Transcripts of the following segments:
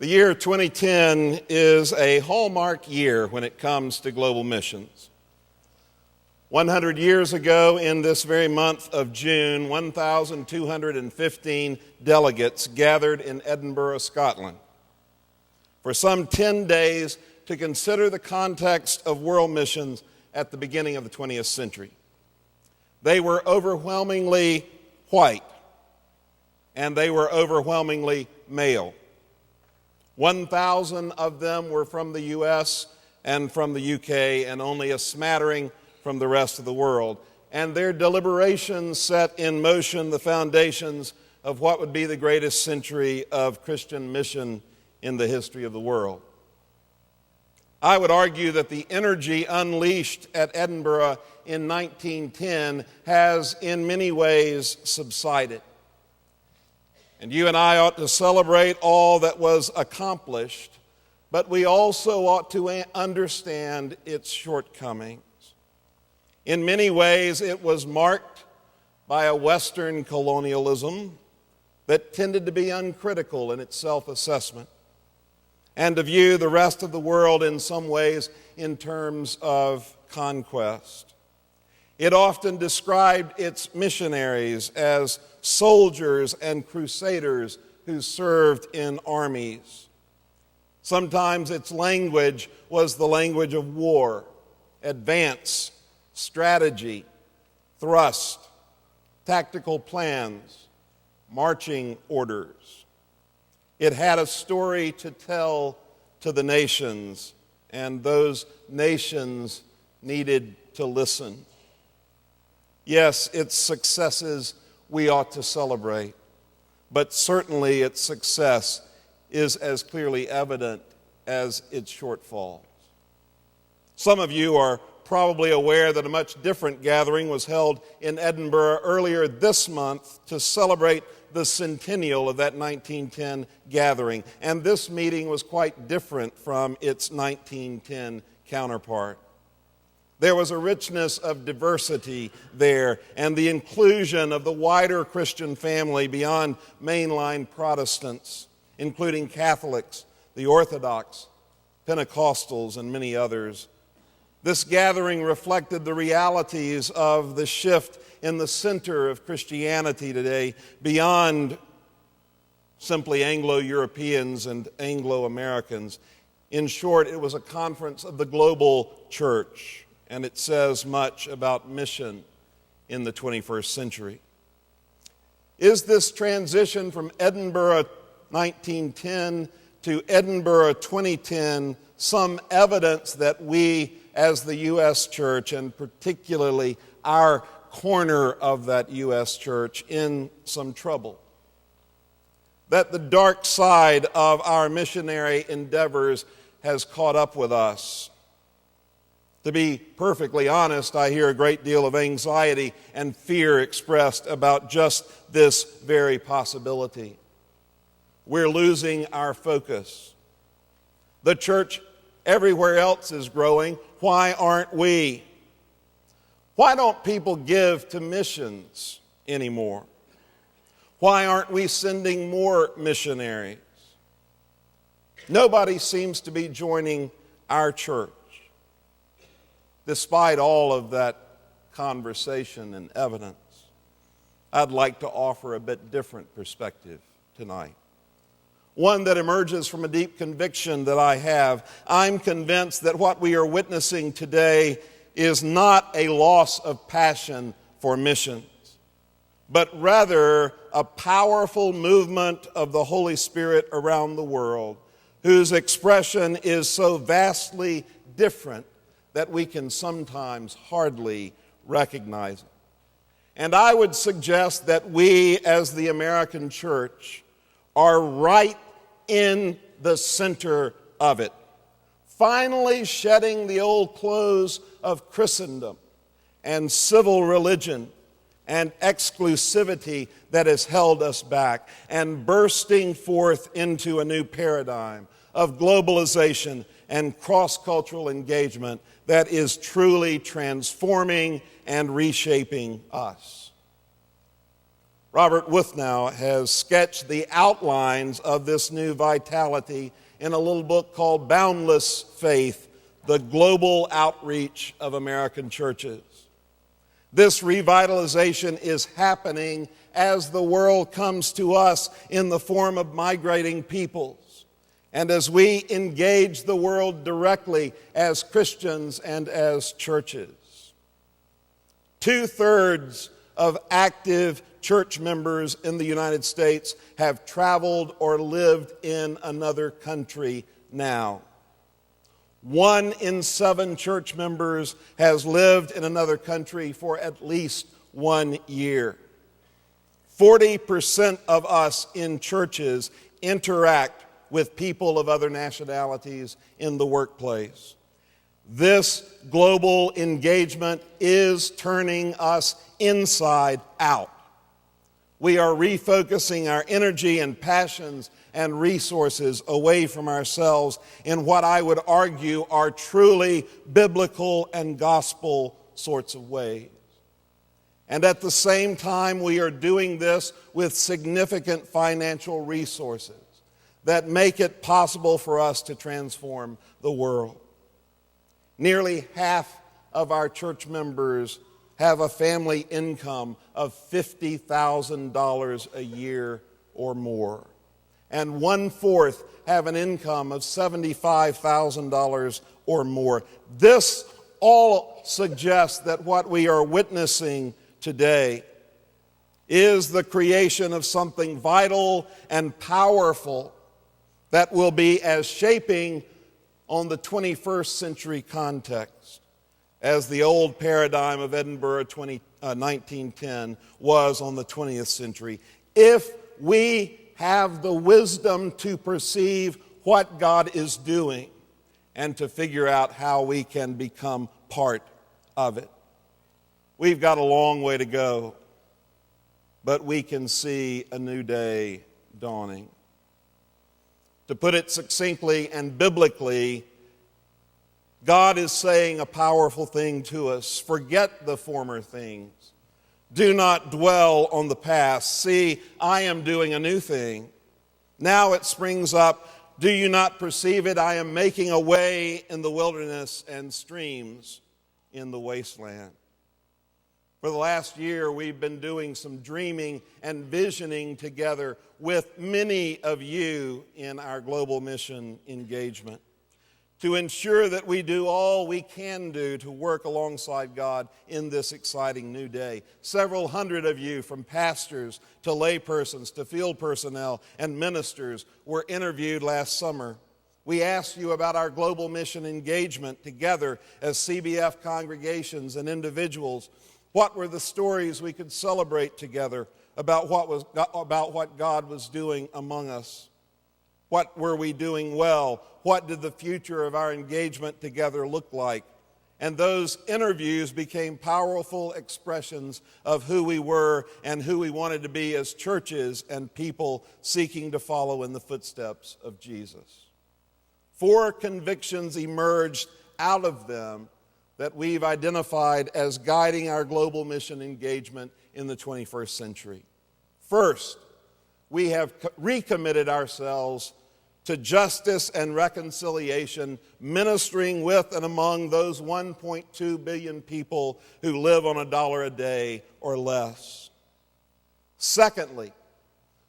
The year 2010 is a hallmark year when it comes to global missions. 100 years ago, in this very month of June, 1,215 delegates gathered in Edinburgh, Scotland, for some 10 days to consider the context of world missions at the beginning of the 20th century. They were overwhelmingly white, and they were overwhelmingly male. 1,000 of them were from the U.S. and from the U.K., and only a smattering from the rest of the world. And their deliberations set in motion the foundations of what would be the greatest century of Christian mission in the history of the world. I would argue that the energy unleashed at Edinburgh in 1910 has in many ways subsided. And you and I ought to celebrate all that was accomplished, but we also ought to understand its shortcomings. In many ways, it was marked by a Western colonialism that tended to be uncritical in its self-assessment and to view the rest of the world in some ways in terms of conquest. It often described its missionaries as soldiers and crusaders who served in armies. Sometimes its language was the language of war, advance, strategy, thrust, tactical plans, marching orders. It had a story to tell to the nations, and those nations needed to listen. Yes, its successes we ought to celebrate, but certainly its success is as clearly evident as its shortfalls. Some of you are probably aware that a much different gathering was held in Edinburgh earlier this month to celebrate the centennial of that 1910 gathering, and this meeting was quite different from its 1910 counterpart. There was a richness of diversity there and the inclusion of the wider Christian family beyond mainline Protestants, including Catholics, the Orthodox, Pentecostals, and many others. This gathering reflected the realities of the shift in the center of Christianity today beyond simply Anglo-Europeans and Anglo-Americans. In short, it was a conference of the global church, and it says much about mission in the 21st century. Is this transition from Edinburgh 1910 to Edinburgh 2010 some evidence that we, as the U.S. church, and particularly our corner of that U.S. church, in some trouble? That the dark side of our missionary endeavors has caught up with us? To be perfectly honest, I hear a great deal of anxiety and fear expressed about just this very possibility. We're losing our focus. The church everywhere else is growing. Why aren't we? Why don't people give to missions anymore? Why aren't we sending more missionaries? Nobody seems to be joining our church. Despite all of that conversation and evidence, I'd like to offer a bit different perspective tonight. One that emerges from a deep conviction that I have. I'm convinced that what we are witnessing today is not a loss of passion for missions, but rather a powerful movement of the Holy Spirit around the world, whose expression is so vastly different that we can sometimes hardly recognize it. And I would suggest that we, as the American church, are right in the center of it, finally shedding the old clothes of Christendom and civil religion and exclusivity that has held us back, and bursting forth into a new paradigm of globalization and cross-cultural engagement that is truly transforming and reshaping us. Robert Wuthnow has sketched the outlines of this new vitality in a little book called Boundless Faith, the Global Outreach of American Churches. This revitalization is happening as the world comes to us in the form of migrating peoples, and as we engage the world directly as Christians and as churches. 2/3 of active church members in the United States have traveled or lived in another country now. 1 in 7 church members has lived in another country for at least 1 year. 40% of us in churches interact with people of other nationalities in the workplace. This global engagement is turning us inside out. We are refocusing our energy and passions and resources away from ourselves in what I would argue are truly biblical and gospel sorts of ways. And at the same time, we are doing this with significant financial resources that make it possible for us to transform the world. Nearly half of our church members have a family income of $50,000 a year or more. And 1/4 have an income of $75,000 or more. This all suggests that what we are witnessing today is the creation of something vital and powerful that will be as shaping on the 21st century context as the old paradigm of Edinburgh 1910 was on the 20th century. If we have the wisdom to perceive what God is doing and to figure out how we can become part of it. We've got a long way to go, but we can see a new day dawning. To put it succinctly and biblically, God is saying a powerful thing to us. Forget the former things. Do not dwell on the past. See, I am doing a new thing. Now it springs up. Do you not perceive it? I am making a way in the wilderness and streams in the wasteland. For the last year, we've been doing some dreaming and visioning together with many of you in our global mission engagement to ensure that we do all we can do to work alongside God in this exciting new day. Several hundred of you, from pastors to laypersons to field personnel and ministers, were interviewed last summer. We asked you about our global mission engagement together as CBF congregations and individuals. What were the stories we could celebrate together about what God was doing among us? What were we doing well? What did the future of our engagement together look like? And those interviews became powerful expressions of who we were and who we wanted to be as churches and people seeking to follow in the footsteps of Jesus. 4 convictions emerged out of them that we've identified as guiding our global mission engagement in the 21st century. First, we have recommitted ourselves to justice and reconciliation, ministering with and among those 1.2 billion people who live on $1 a day or less. Secondly,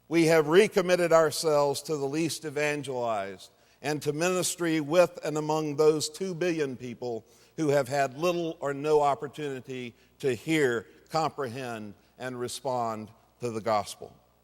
we have recommitted ourselves to the least evangelized and to ministry with and among those 2 billion people who have had little or no opportunity to hear, comprehend, and respond to the gospel.